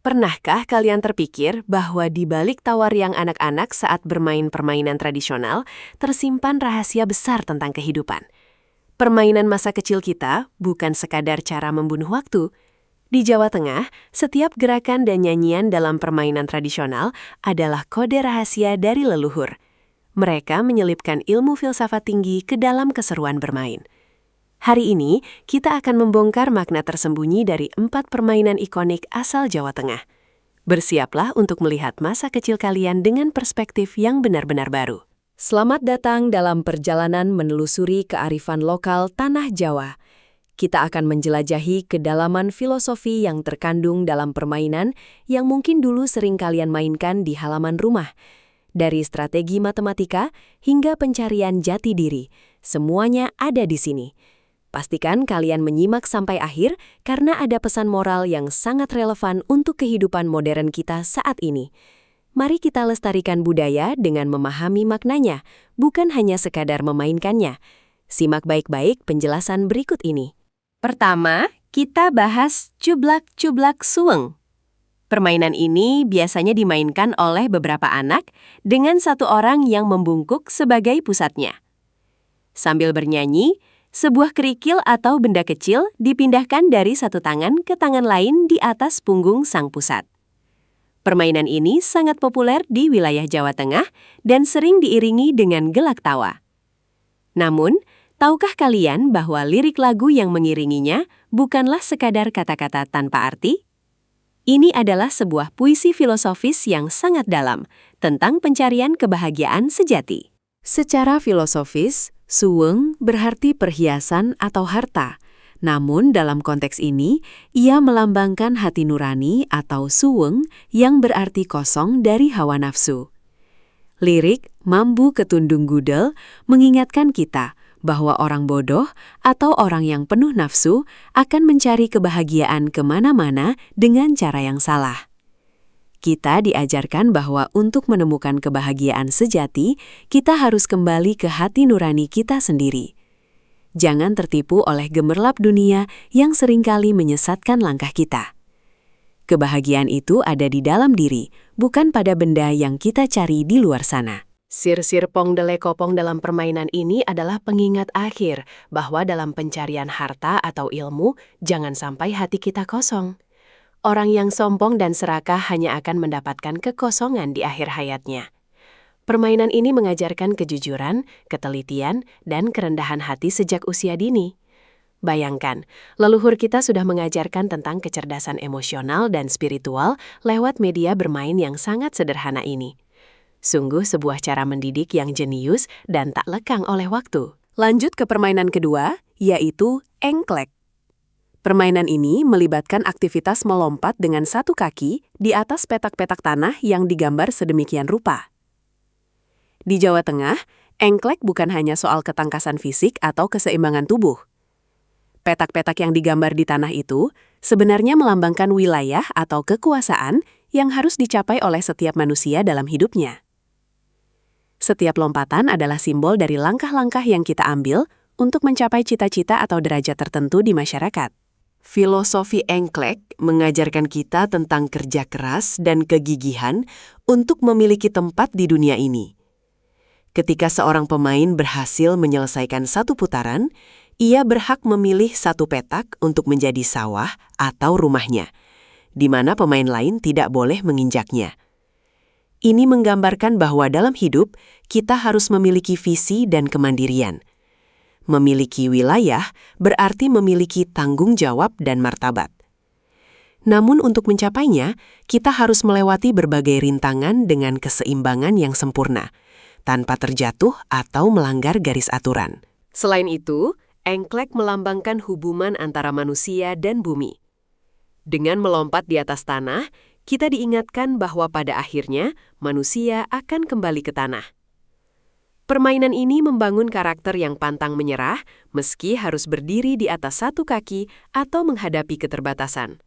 Pernahkah kalian terpikir bahwa di balik tawa riang anak-anak saat bermain permainan tradisional, tersimpan rahasia besar tentang kehidupan? Permainan masa kecil kita bukan sekadar cara membunuh waktu. Di Jawa Tengah, setiap gerakan dan nyanyian dalam permainan tradisional adalah kode rahasia dari leluhur. Mereka menyelipkan ilmu filsafat tinggi ke dalam keseruan bermain. Hari ini, kita akan membongkar makna tersembunyi dari 4 permainan ikonik asal Jawa Tengah. Bersiaplah untuk melihat masa kecil kalian dengan perspektif yang benar-benar baru. Selamat datang dalam perjalanan menelusuri kearifan lokal Tanah Jawa. Kita akan menjelajahi kedalaman filosofi yang terkandung dalam permainan yang mungkin dulu sering kalian mainkan di halaman rumah. Dari strategi matematika hingga pencarian jati diri, semuanya ada di sini. Pastikan kalian menyimak sampai akhir karena ada pesan moral yang sangat relevan untuk kehidupan modern kita saat ini. Mari kita lestarikan budaya dengan memahami maknanya, bukan hanya sekadar memainkannya. Simak baik-baik penjelasan berikut ini. Pertama, kita bahas cublak-cublak suweng. Permainan ini biasanya dimainkan oleh beberapa anak dengan satu orang yang membungkuk sebagai pusatnya. Sambil bernyanyi, sebuah kerikil atau benda kecil dipindahkan dari satu tangan ke tangan lain di atas punggung sang pusat. Permainan ini sangat populer di wilayah Jawa Tengah dan sering diiringi dengan gelak tawa. Namun, tahukah kalian bahwa lirik lagu yang mengiringinya bukanlah sekadar kata-kata tanpa arti? Ini adalah sebuah puisi filosofis yang sangat dalam tentang pencarian kebahagiaan sejati. Secara filosofis, suweng berarti perhiasan atau harta. Namun dalam konteks ini, ia melambangkan hati nurani atau suweng yang berarti kosong dari hawa nafsu. Lirik Mambu Ketundung Gudel mengingatkan kita bahwa orang bodoh atau orang yang penuh nafsu akan mencari kebahagiaan kemana-mana dengan cara yang salah. Kita diajarkan bahwa untuk menemukan kebahagiaan sejati, kita harus kembali ke hati nurani kita sendiri. Jangan tertipu oleh gemerlap dunia yang seringkali menyesatkan langkah kita. Kebahagiaan itu ada di dalam diri, bukan pada benda yang kita cari di luar sana. Sir-sir pong dele kopong dalam permainan ini adalah pengingat akhir bahwa dalam pencarian harta atau ilmu, jangan sampai hati kita kosong. Orang yang sombong dan serakah hanya akan mendapatkan kekosongan di akhir hayatnya. Permainan ini mengajarkan kejujuran, ketelitian, dan kerendahan hati sejak usia dini. Bayangkan, leluhur kita sudah mengajarkan tentang kecerdasan emosional dan spiritual lewat media bermain yang sangat sederhana ini. Sungguh sebuah cara mendidik yang jenius dan tak lekang oleh waktu. Lanjut ke permainan kedua, yaitu engklek. Permainan ini melibatkan aktivitas melompat dengan satu kaki di atas petak-petak tanah yang digambar sedemikian rupa. Di Jawa Tengah, engklek bukan hanya soal ketangkasan fisik atau keseimbangan tubuh. Petak-petak yang digambar di tanah itu sebenarnya melambangkan wilayah atau kekuasaan yang harus dicapai oleh setiap manusia dalam hidupnya. Setiap lompatan adalah simbol dari langkah-langkah yang kita ambil untuk mencapai cita-cita atau derajat tertentu di masyarakat. Filosofi engklek mengajarkan kita tentang kerja keras dan kegigihan untuk memiliki tempat di dunia ini. Ketika seorang pemain berhasil menyelesaikan satu putaran, ia berhak memilih satu petak untuk menjadi sawah atau rumahnya, di mana pemain lain tidak boleh menginjaknya. Ini menggambarkan bahwa dalam hidup, kita harus memiliki visi dan kemandirian. Memiliki wilayah berarti memiliki tanggung jawab dan martabat. Namun untuk mencapainya, kita harus melewati berbagai rintangan dengan keseimbangan yang sempurna, tanpa terjatuh atau melanggar garis aturan. Selain itu, engklek melambangkan hubungan antara manusia dan bumi. Dengan melompat di atas tanah, kita diingatkan bahwa pada akhirnya manusia akan kembali ke tanah. Permainan ini membangun karakter yang pantang menyerah meski harus berdiri di atas satu kaki atau menghadapi keterbatasan.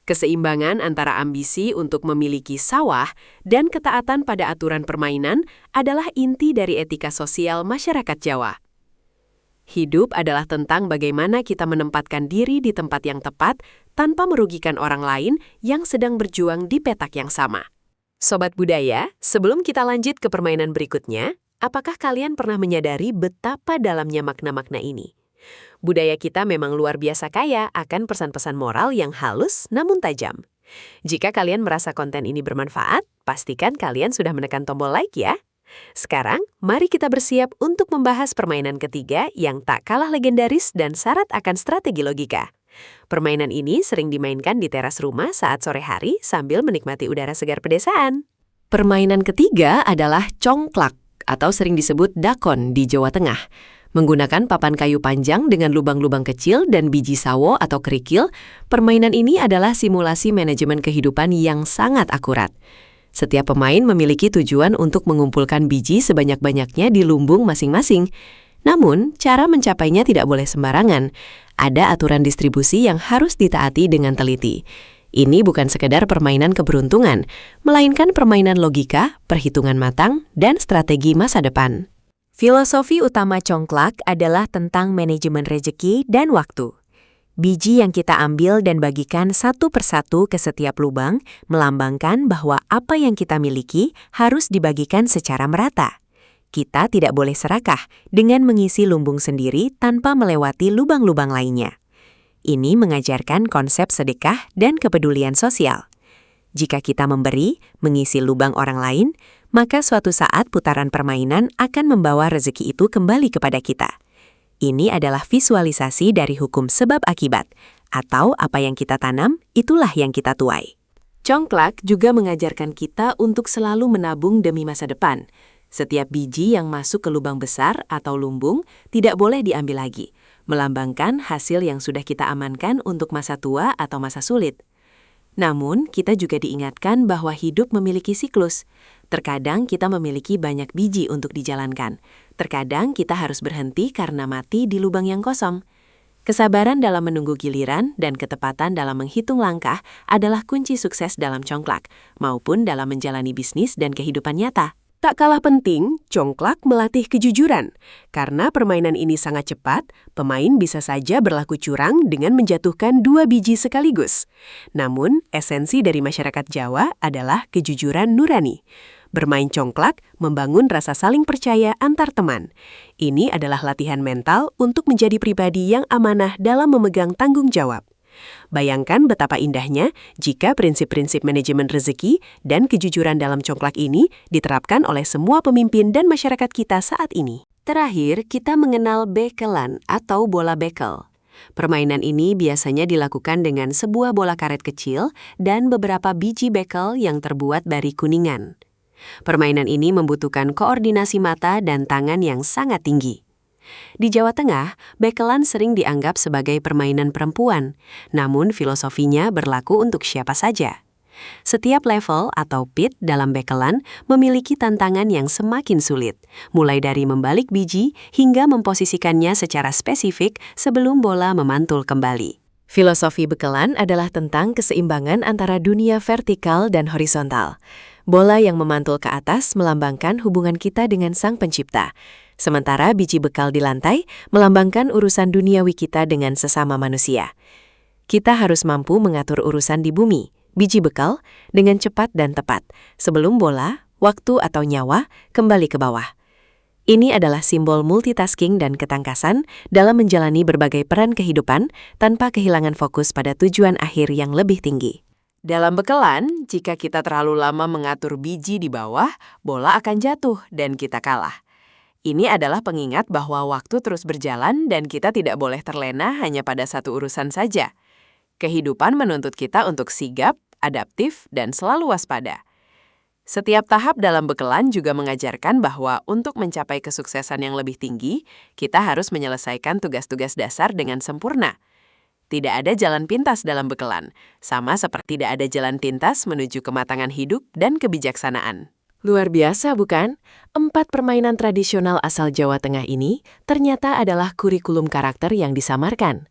Keseimbangan antara ambisi untuk memiliki sawah dan ketaatan pada aturan permainan adalah inti dari etika sosial masyarakat Jawa. Hidup adalah tentang bagaimana kita menempatkan diri di tempat yang tepat tanpa merugikan orang lain yang sedang berjuang di petak yang sama. Sobat Budaya, sebelum kita lanjut ke permainan berikutnya, apakah kalian pernah menyadari betapa dalamnya makna-makna ini? Budaya kita memang luar biasa kaya akan pesan-pesan moral yang halus namun tajam. Jika kalian merasa konten ini bermanfaat, pastikan kalian sudah menekan tombol like ya. Sekarang, mari kita bersiap untuk membahas permainan ketiga yang tak kalah legendaris dan syarat akan strategi logika. Permainan ini sering dimainkan di teras rumah saat sore hari sambil menikmati udara segar pedesaan. Permainan ketiga adalah congklak atau sering disebut dakon di Jawa Tengah. Menggunakan papan kayu panjang dengan lubang-lubang kecil dan biji sawo atau kerikil, permainan ini adalah simulasi manajemen kehidupan yang sangat akurat. Setiap pemain memiliki tujuan untuk mengumpulkan biji sebanyak-banyaknya di lumbung masing-masing. Namun, cara mencapainya tidak boleh sembarangan. Ada aturan distribusi yang harus ditaati dengan teliti. Ini bukan sekedar permainan keberuntungan, melainkan permainan logika, perhitungan matang, dan strategi masa depan. Filosofi utama congklak adalah tentang manajemen rejeki dan waktu. Biji yang kita ambil dan bagikan satu persatu ke setiap lubang melambangkan bahwa apa yang kita miliki harus dibagikan secara merata. Kita tidak boleh serakah dengan mengisi lumbung sendiri tanpa melewati lubang-lubang lainnya. Ini mengajarkan konsep sedekah dan kepedulian sosial. Jika kita memberi, mengisi lubang orang lain, maka suatu saat putaran permainan akan membawa rezeki itu kembali kepada kita. Ini adalah visualisasi dari hukum sebab akibat, atau apa yang kita tanam, itulah yang kita tuai. Congklak juga mengajarkan kita untuk selalu menabung demi masa depan. Setiap biji yang masuk ke lubang besar atau lumbung tidak boleh diambil lagi, melambangkan hasil yang sudah kita amankan untuk masa tua atau masa sulit. Namun, kita juga diingatkan bahwa hidup memiliki siklus. Terkadang kita memiliki banyak biji untuk dijalankan. Terkadang kita harus berhenti karena mati di lubang yang kosong. Kesabaran dalam menunggu giliran dan ketepatan dalam menghitung langkah adalah kunci sukses dalam congklak, maupun dalam menjalani bisnis dan kehidupan nyata. Tak kalah penting, congklak melatih kejujuran. Karena permainan ini sangat cepat, pemain bisa saja berlaku curang dengan menjatuhkan 2 biji sekaligus. Namun, esensi dari masyarakat Jawa adalah kejujuran nurani. Bermain congklak membangun rasa saling percaya antar teman. Ini adalah latihan mental untuk menjadi pribadi yang amanah dalam memegang tanggung jawab. Bayangkan betapa indahnya jika prinsip-prinsip manajemen rezeki dan kejujuran dalam congklak ini diterapkan oleh semua pemimpin dan masyarakat kita saat ini. Terakhir, kita mengenal bekelan atau bola bekel. Permainan ini biasanya dilakukan dengan sebuah bola karet kecil dan beberapa biji bekel yang terbuat dari kuningan. Permainan ini membutuhkan koordinasi mata dan tangan yang sangat tinggi. Di Jawa Tengah, bekelan sering dianggap sebagai permainan perempuan, namun filosofinya berlaku untuk siapa saja. Setiap level atau pit dalam bekelan memiliki tantangan yang semakin sulit, mulai dari membalik biji hingga memposisikannya secara spesifik sebelum bola memantul kembali. Filosofi bekelan adalah tentang keseimbangan antara dunia vertikal dan horizontal. Bola yang memantul ke atas melambangkan hubungan kita dengan Sang Pencipta. Sementara biji bekal di lantai melambangkan urusan duniawi kita dengan sesama manusia. Kita harus mampu mengatur urusan di bumi, biji bekal, dengan cepat dan tepat, sebelum bola, waktu atau nyawa kembali ke bawah. Ini adalah simbol multitasking dan ketangkasan dalam menjalani berbagai peran kehidupan tanpa kehilangan fokus pada tujuan akhir yang lebih tinggi. Dalam bekelan, jika kita terlalu lama mengatur biji di bawah, bola akan jatuh dan kita kalah. Ini adalah pengingat bahwa waktu terus berjalan dan kita tidak boleh terlena hanya pada satu urusan saja. Kehidupan menuntut kita untuk sigap, adaptif, dan selalu waspada. Setiap tahap dalam bekelan juga mengajarkan bahwa untuk mencapai kesuksesan yang lebih tinggi, kita harus menyelesaikan tugas-tugas dasar dengan sempurna. Tidak ada jalan pintas dalam bekelan, sama seperti tidak ada jalan pintas menuju kematangan hidup dan kebijaksanaan. Luar biasa, bukan? 4 permainan tradisional asal Jawa Tengah ini ternyata adalah kurikulum karakter yang disamarkan.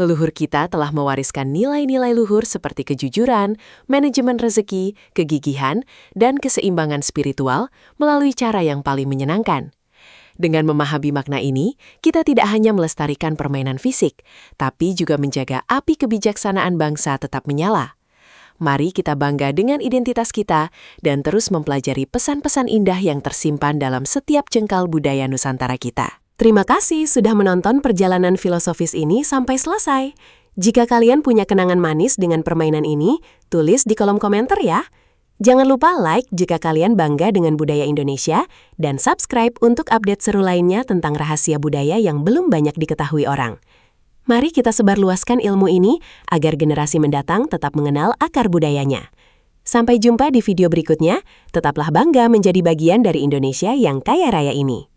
Leluhur kita telah mewariskan nilai-nilai luhur seperti kejujuran, manajemen rezeki, kegigihan, dan keseimbangan spiritual melalui cara yang paling menyenangkan. Dengan memahami makna ini, kita tidak hanya melestarikan permainan fisik, tapi juga menjaga api kebijaksanaan bangsa tetap menyala. Mari kita bangga dengan identitas kita dan terus mempelajari pesan-pesan indah yang tersimpan dalam setiap jengkal budaya Nusantara kita. Terima kasih sudah menonton perjalanan filosofis ini sampai selesai. Jika kalian punya kenangan manis dengan permainan ini, tulis di kolom komentar ya. Jangan lupa like jika kalian bangga dengan budaya Indonesia, dan subscribe untuk update seru lainnya tentang rahasia budaya yang belum banyak diketahui orang. Mari kita sebarluaskan ilmu ini agar generasi mendatang tetap mengenal akar budayanya. Sampai jumpa di video berikutnya, tetaplah bangga menjadi bagian dari Indonesia yang kaya raya ini.